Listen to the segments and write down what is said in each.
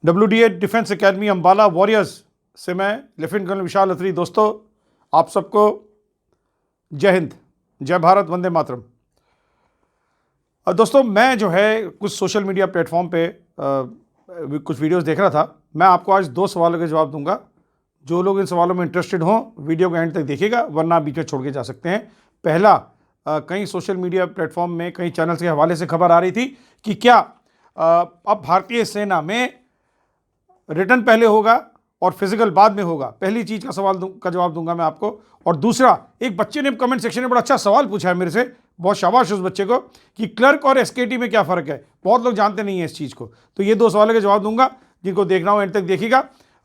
WDA defence academy Ambala warriors से मैं lieutenant colonel विशाल अत्री। दोस्तों, आप सबको जय हिंद, जय भारत, वंदे मातरम। दोस्तों, मैं जो है कुछ सोशल मीडिया प्लेटफॉर्म पे कुछ वीडियोस देख रहा था। मैं आपको आज 2 सवालों के जवाब दूंगा। जो लोग इन सवालों में इंटरेस्टेड हों वीडियो को एंड तक देखिएगा, वरना बीच में छोड़ के जा सकते हैं। पहला, कई सोशल मीडिया प्लेटफॉर्म में कई चैनल्स के हवाले से खबर आ रही थी कि क्या अब भारतीय सेना में रिटर्न पहले होगा और फिजिकल बाद में होगा। पहली चीज का जवाब दूंगा मैं आपको। और दूसरा, एक बच्चे ने कमेंट सेक्शन में बड़ा अच्छा सवाल पूछा है मेरे से, बहुत शाबाश उस बच्चे को, कि क्लर्क और एसकेटी में क्या फ़र्क है। बहुत लोग जानते नहीं हैं इस चीज़ को। तो ये 2 सवालों के जवाब दूंगा, जिनको देखना हो एंड तक देखिएगा,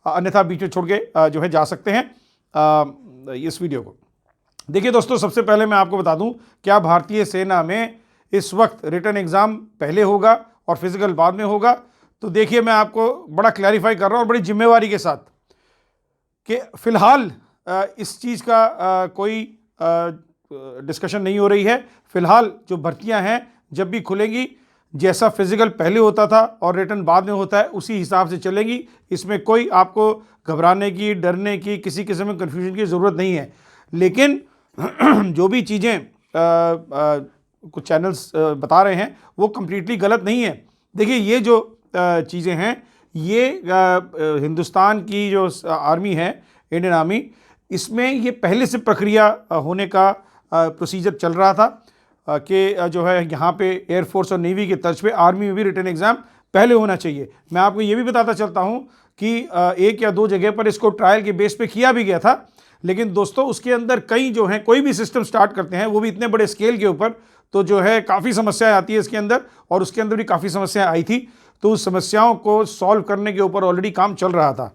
अन्यथा बीच में छोड़ के जो है जा सकते हैं इस वीडियो को। देखिए दोस्तों, सबसे पहले मैं आपको बता दूं, क्या भारतीय सेना में इस वक्त रिटर्न एग्ज़ाम पहले होगा और फिजिकल बाद में होगा। तो देखिए, मैं आपको बड़ा क्लैरिफाई कर रहा हूँ और बड़ी जिम्मेवारी के साथ कि फ़िलहाल इस चीज़ का कोई डिस्कशन नहीं हो रही है। फ़िलहाल जो भर्तियां हैं जब भी खुलेंगी, जैसा फिजिकल पहले होता था और रिटर्न बाद में होता है, उसी हिसाब से चलेंगी। इसमें कोई आपको घबराने की, डरने की, किसी किस्म की कन्फ्यूजन की ज़रूरत नहीं है। लेकिन जो भी चीज़ें कुछ चैनल्स बता रहे हैं वो कम्प्लीटली गलत नहीं है। देखिए, ये जो चीज़ें हैं, ये हिंदुस्तान की जो आर्मी है, इंडियन आर्मी, इसमें ये पहले से प्रक्रिया होने का प्रोसीजर चल रहा था कि जो है यहाँ पे एयरफोर्स और नेवी के तर्ज पे आर्मी में भी रिटर्न एग्ज़ाम पहले होना चाहिए। मैं आपको ये भी बताता चलता हूँ कि 1 या 2 जगह पर इसको ट्रायल के बेस पे किया भी गया था। लेकिन दोस्तों, उसके अंदर कई जो हैं, कोई भी सिस्टम स्टार्ट करते हैं वो भी इतने बड़े स्केल के ऊपर, तो जो है काफ़ी समस्याएँ आती है इसके अंदर, और उसके अंदर भी काफ़ी समस्याएँ आई थी। तो उस समस्याओं को सॉल्व करने के ऊपर ऑलरेडी काम चल रहा था।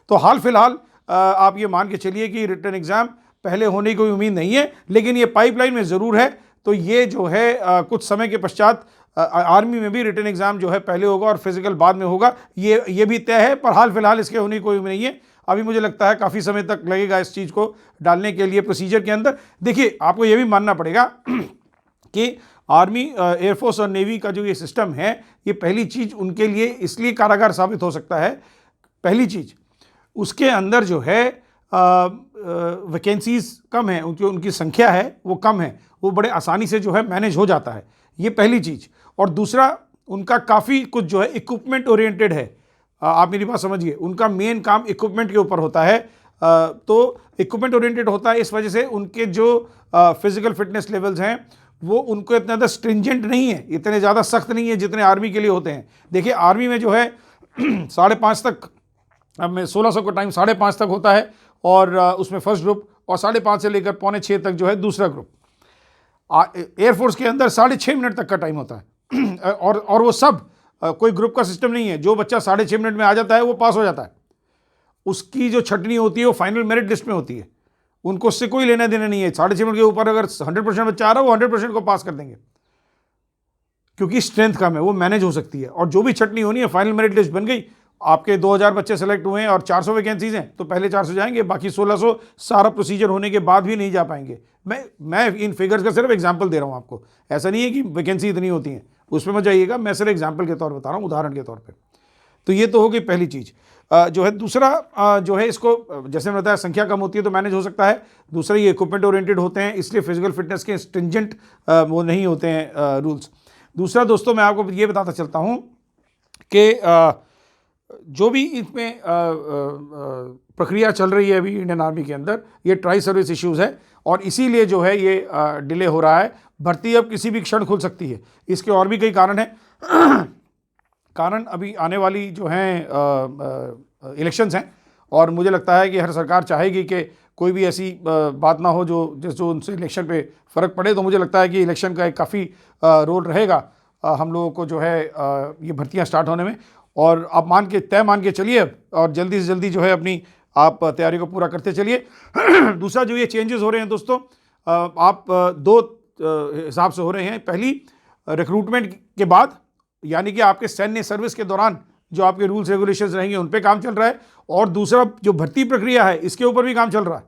तो हाल फिलहाल आप ये मान के चलिए कि रिटर्न एग्ज़ाम पहले होने की कोई उम्मीद नहीं है, लेकिन ये पाइपलाइन में ज़रूर है। तो ये जो है कुछ समय के पश्चात आर्मी में भी रिटर्न एग्ज़ाम जो है पहले होगा और फिजिकल बाद में होगा, ये भी तय है। पर हाल फिलहाल इसके होने की कोई उम्मीद नहीं है। अभी मुझे लगता है काफ़ी समय तक लगेगा इस चीज़ को डालने के लिए प्रोसीजर के अंदर। देखिए, आपको ये भी मानना पड़ेगा कि आर्मी, एयरफोर्स और नेवी का जो ये सिस्टम है, ये पहली चीज़ उनके लिए इसलिए कारागार साबित हो सकता है। पहली चीज़, उसके अंदर जो है वैकेंसीज कम है, उनकी संख्या है वो कम है, वो बड़े आसानी से जो है मैनेज हो जाता है, ये पहली चीज़। और दूसरा, उनका काफ़ी कुछ जो है इक्विपमेंट ओरिएंटेड है। आप मेरी बात समझिए, उनका मेन काम इक्विपमेंट के ऊपर होता है। तो इक्विपमेंट ओरिएंटेड होता है, इस वजह से उनके जो फिजिकल फिटनेस लेवल्स हैं वो उनको इतना ज़्यादा स्ट्रिंजेंट नहीं है, इतने ज़्यादा सख्त नहीं है जितने आर्मी के लिए होते हैं। देखिए, आर्मी में जो है 5:30 तक, अब मैं 1600 का टाइम 5:30 तक होता है, और उसमें फर्स्ट ग्रुप, और 5:30 से लेकर 5:45 तक जो है दूसरा ग्रुप। एयरफोर्स के अंदर 6.5 मिनट तक का टाइम होता है, और वो सब कोई ग्रुप का सिस्टम नहीं है। जो बच्चा 6.5 मिनट में आ जाता है वो पास हो जाता है। उसकी जो छटनी होती है वो फाइनल मेरिट लिस्ट में होती है, उनको उससे कोई लेना देना नहीं है। 6.5 मिनट के ऊपर अगर 100% बच्चा आ रहा है, वो 100% को पास कर देंगे, क्योंकि स्ट्रेंथ कम है, वो मैनेज हो सकती है। और जो भी छटनी होनी है, फाइनल मेरिट लिस्ट बन गई, आपके 2000 बच्चे सेलेक्ट हुए हैं और 400 वैकेंसीज हैं, तो पहले 400 जाएंगे, बाकी 1600 सारा प्रोसीजर होने के बाद भी नहीं जा पाएंगे। मैं इन फिगर्स का सिर्फ एग्जांपल दे रहा हूं आपको। ऐसा नहीं है कि वैकेंसी इतनी होती हैं, उसमें मत जाइएगा, मैं सिर्फ एग्जांपल के तौर पर बता रहा हूं, उदाहरण के तौर पर। तो ये तो हो गई पहली चीज़ जो है। दूसरा जो है, इसको जैसे मैंने बताया, संख्या कम होती है तो मैनेज हो सकता है। दूसरा, ये इक्विपमेंट ओरिएंटेड होते हैं, इसलिए फिजिकल फिटनेस के स्ट्रिंजेंट वो नहीं होते हैं रूल्स। दूसरा दोस्तों, मैं आपको ये बताता चलता हूँ कि जो भी इसमें प्रक्रिया चल रही है अभी इंडियन आर्मी के अंदर, ये ट्राई सर्विस इश्यूज़ है, और इसीलिए जो है ये डिले हो रहा है। भर्ती अब किसी भी क्षण खुल सकती है। इसके और भी कई कारण हैं। कारण अभी आने वाली जो हैं इलेक्शंस हैं, और मुझे लगता है कि हर सरकार चाहेगी कि कोई भी ऐसी बात ना हो जो उनसे इलेक्शन पे फ़र्क पड़े। तो मुझे लगता है कि इलेक्शन का एक काफ़ी रोल रहेगा हम लोगों को जो है ये भर्तियां स्टार्ट होने में। और आप मान के चलिए, और जल्दी से जल्दी जो है अपनी आप तैयारी को पूरा करते चलिए। दूसरा, जो ये चेंजेस हो रहे हैं दोस्तों, आप 2 हिसाब से हो रहे हैं। पहली, रिक्रूटमेंट के बाद, यानी कि आपके सैन्य सर्विस के दौरान जो आपके रूल्स रेगुलेशंस रहेंगे उन पे काम चल रहा है। और दूसरा, जो भर्ती प्रक्रिया है इसके ऊपर भी काम चल रहा है।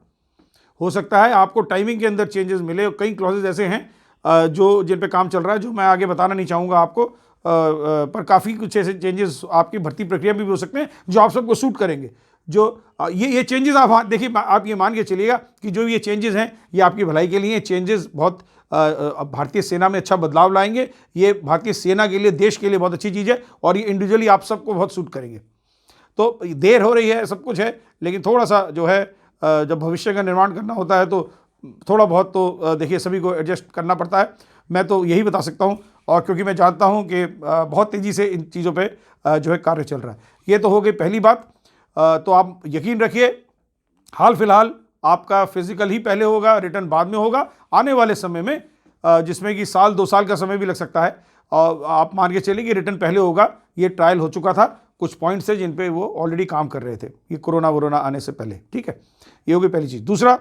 हो सकता है आपको टाइमिंग के अंदर चेंजेस मिले, कई क्लॉजेज ऐसे हैं जो जिन पे काम चल रहा है, जो मैं आगे बताना नहीं चाहूँगा आपको, पर काफ़ी कुछ ऐसे चेंजेस आपकी भर्ती प्रक्रिया में भी हो सकते हैं जो आप सबको सूट करेंगे। जो ये चेंजेस आप देखिए, आप ये मान के चलिएगा कि जो ये चेंजेस हैं ये आपकी भलाई के लिए चेंजेस बहुत भारतीय सेना में अच्छा बदलाव लाएंगे। ये भारतीय सेना के लिए, देश के लिए बहुत अच्छी चीज़ है और ये इंडिविजुअली आप सबको बहुत सूट करेंगे। तो देर हो रही है, सब कुछ है, लेकिन थोड़ा सा जो है जब भविष्य का निर्माण करना होता है तो थोड़ा बहुत तो देखिए सभी को एडजस्ट करना पड़ता है। मैं तो यही बता सकता हूँ, और क्योंकि मैं जानता हूँ कि बहुत तेज़ी से इन चीज़ों पे जो है कार्य चल रहा है। ये तो हो गई पहली बात। तो आप यकीन रखिए, हाल फिलहाल आपका फिजिकल ही पहले होगा, रिटर्न बाद में होगा। आने वाले समय में जिसमें कि साल 2 साल का समय भी लग सकता है, और आप मान के चलिए कि रिटर्न पहले होगा। ये ट्रायल हो चुका था, कुछ पॉइंट्स है जिन पे वो ऑलरेडी काम कर रहे थे ये कोरोना आने से पहले। ठीक है, ये होगी पहली चीज़। दूसरा,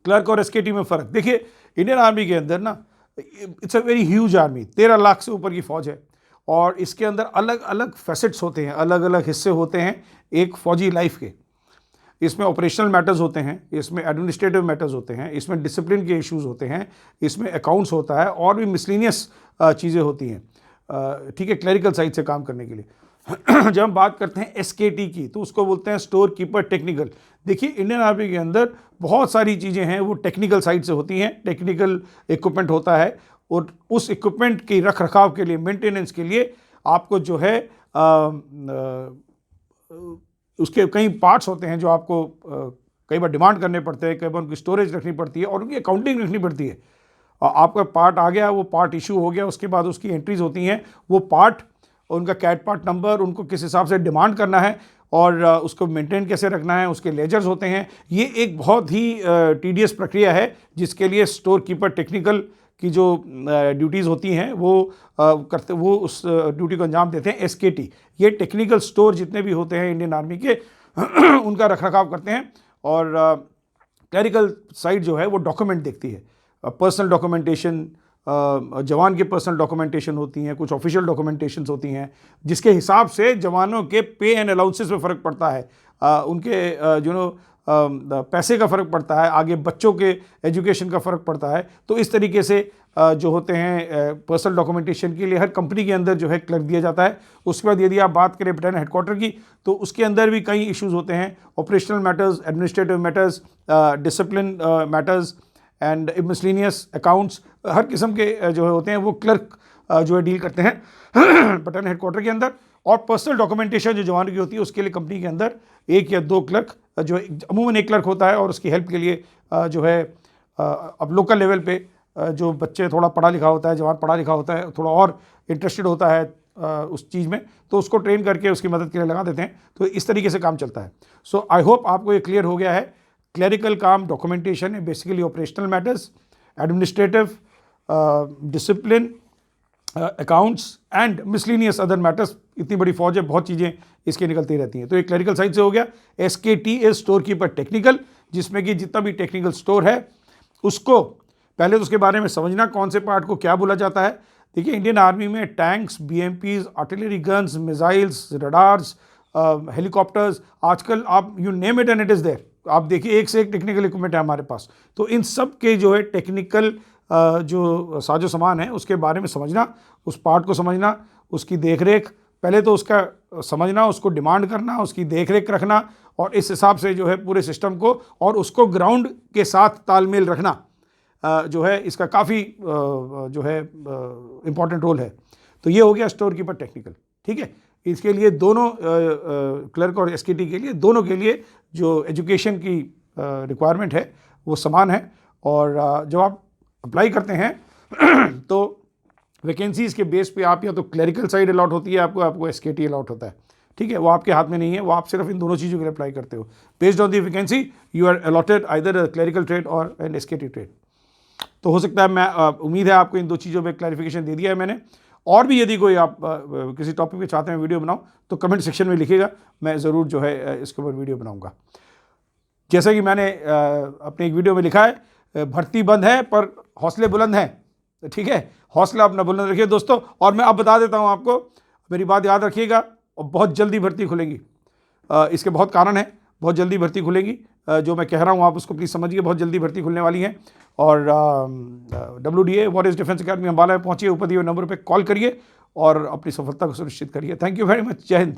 क्लर्क और एसकेटी में फ़र्क देखिए। इंडियन आर्मी के अंदर ना, it's a very huge army, 13 lakh से ऊपर की फ़ौज है, और इसके अंदर अलग अलग फैसेट्स होते हैं, अलग अलग हिस्से होते हैं एक फ़ौजी लाइफ के। इसमें ऑपरेशनल मैटर्स होते हैं, इसमें एडमिनिस्ट्रेटिव मैटर्स होते हैं, इसमें डिसिप्लिन के इश्यूज़ होते हैं, इसमें अकाउंट्स होता है, और भी मिसलिनियस चीज़ें होती हैं। ठीक है, क्लरिकल साइड से काम करने के लिए। जब हम बात करते हैं एसकेटी की, तो उसको बोलते हैं स्टोर कीपर टेक्निकल। देखिए, इंडियन आर्मी के अंदर बहुत सारी चीज़ें हैं वो टेक्निकल साइड से होती हैं। टेक्निकल इक्विपमेंट होता है, और उस इक्विपमेंट की रख रखाव के लिए, मेंटेनेंस के लिए आपको जो है उसके कई पार्ट्स होते हैं जो आपको कई बार डिमांड करने पड़ते हैं, कई बार उनकी स्टोरेज रखनी पड़ती है और उनकी अकाउंटिंग रखनी पड़ती है। आपका पार्ट आ गया, वो पार्ट इशू हो गया, उसके बाद उसकी एंट्रीज होती हैं, वो पार्ट, उनका कैट पार्ट नंबर, उनको किस हिसाब से डिमांड करना है और उसको मेंटेन कैसे रखना है, उसके लेजर्स होते हैं। ये एक बहुत ही टीडियस प्रक्रिया है जिसके लिए स्टोर कीपर टेक्निकल की जो ड्यूटीज़ होती हैं वो उस ड्यूटी को अंजाम देते हैं एसकेटी। ये टेक्निकल स्टोर जितने भी होते हैं इंडियन आर्मी के उनका रखरखाव करते हैं। और क्लरिकल साइड जो है वो डॉक्यूमेंट देखती है, पर्सनल डॉक्यूमेंटेशन, जवान के पर्सनल डॉक्यूमेंटेशन होती हैं, कुछ ऑफिशियल डॉक्यूमेंटेशंस होती हैं जिसके हिसाब से जवानों के पे एंड अलाउंसेस में फ़र्क पड़ता है, उनके पैसे का फ़र्क पड़ता है, आगे बच्चों के एजुकेशन का फ़र्क पड़ता है। तो इस तरीके से जो होते हैं पर्सनल डॉक्यूमेंटेशन के लिए हर कंपनी के अंदर जो है क्लर्क दिया जाता है। उसके बाद यदि आप बात करें बटालियन हेडक्वार्टर की, तो उसके अंदर भी कई इश्यूज़ होते हैं, operational matters, administrative matters, discipline matters and miscellaneous accounts, हर किस्म के जो होते हैं वो क्लर्क जो है डील करते हैं बटालियन हेडक्वार्टर के अंदर। और पर्सनल डॉक्यूमेंटेशन जो जवानों की होती है उसके लिए कंपनी के अंदर 1 या 2 क्लर्क, जो अमूमन 1 क्लर्क होता है, और उसकी हेल्प के लिए जो है अब लोकल लेवल पे जो बच्चे थोड़ा पढ़ा लिखा होता है, जवान पढ़ा लिखा होता है, थोड़ा और इंटरेस्टेड होता है उस चीज़ में, तो उसको ट्रेन करके उसकी मदद के लिए लगा देते हैं। तो इस तरीके से काम चलता है। सो आई होप आपको ये क्लियर हो गया है। क्लरिकल काम डॉक्यूमेंटेशन है, basically operational matters, administrative, discipline, accounts and miscellaneous other matters. इतनी बड़ी फौज है, बहुत चीज़ें इसके निकलती रहती हैं। तो ये क्लरिकल साइड से हो गया। एसकेटी इज स्टोर कीपर टेक्निकल, जिसमें कि जितना भी टेक्निकल स्टोर है उसको पहले तो उसके बारे में समझना, कौन से पार्ट को क्या बोला जाता है। देखिए, इंडियन आर्मी में tanks, BMPs, artillery guns, missiles, radars, helicopters, आजकल आप you name it and it is there. आप देखिए, एक से एक टेक्निकल इक्विपमेंट है हमारे पास। तो इन सब के जो है टेक्निकल जो साजो सामान है उसके बारे में समझना, उस पार्ट को समझना, उसकी देखरेख, पहले तो उसका समझना, उसको डिमांड करना, उसकी देखरेख रखना, और इस हिसाब से जो है पूरे सिस्टम को और उसको ग्राउंड के साथ तालमेल रखना जो है इसका काफ़ी जो है इम्पॉर्टेंट रोल है। तो ये हो गया स्टोर कीपर टेक्निकल। ठीक है, इसके लिए दोनों क्लर्क और एसकेटी के लिए, दोनों के लिए जो एजुकेशन की रिक्वायरमेंट है वो समान है। और जब आप अप्लाई करते हैं तो वैकेंसीज़ के बेस पे आप या तो क्लरिकल साइड अलॉट होती है आपको एसकेटी अलॉट होता है। ठीक है, वो आपके हाथ में नहीं है, वो आप सिर्फ इन दोनों चीज़ों के लिए अप्लाई करते हो। Based on the vacancy you are allotted either a clerical trade or an SKT trade. तो हो सकता है, मैं उम्मीद है आपको इन 2 चीज़ों पे क्लैरिफिकेशन दे दिया है मैंने। और भी यदि कोई आप किसी टॉपिक पे चाहते हैं वीडियो बनाऊं तो कमेंट सेक्शन में लिखिएगा, मैं ज़रूर जो है इसके ऊपर वीडियो बनाऊंगा। जैसा कि मैंने अपने एक वीडियो में लिखा है, भर्ती बंद है पर हौसले बुलंद हैं। ठीक है, हौसला अपना बुलंद रखिए दोस्तों। और मैं अब बता देता हूँ आपको, मेरी बात याद रखिएगा, और बहुत जल्दी भर्ती खुलेगी। इसके बहुत कारण हैं, बहुत जल्दी भर्ती खुलेगी। जो मैं कह रहा हूँ आप उसको प्लीज़ समझिए, बहुत जल्दी भर्ती खुलने वाली है। और WDA warriors defence academy Ambala में पहुँचिए, ऊपर दिए हुए नंबर पर कॉल करिए और अपनी सफलता को सुनिश्चित करिए। Thank you very much. जय हिंद।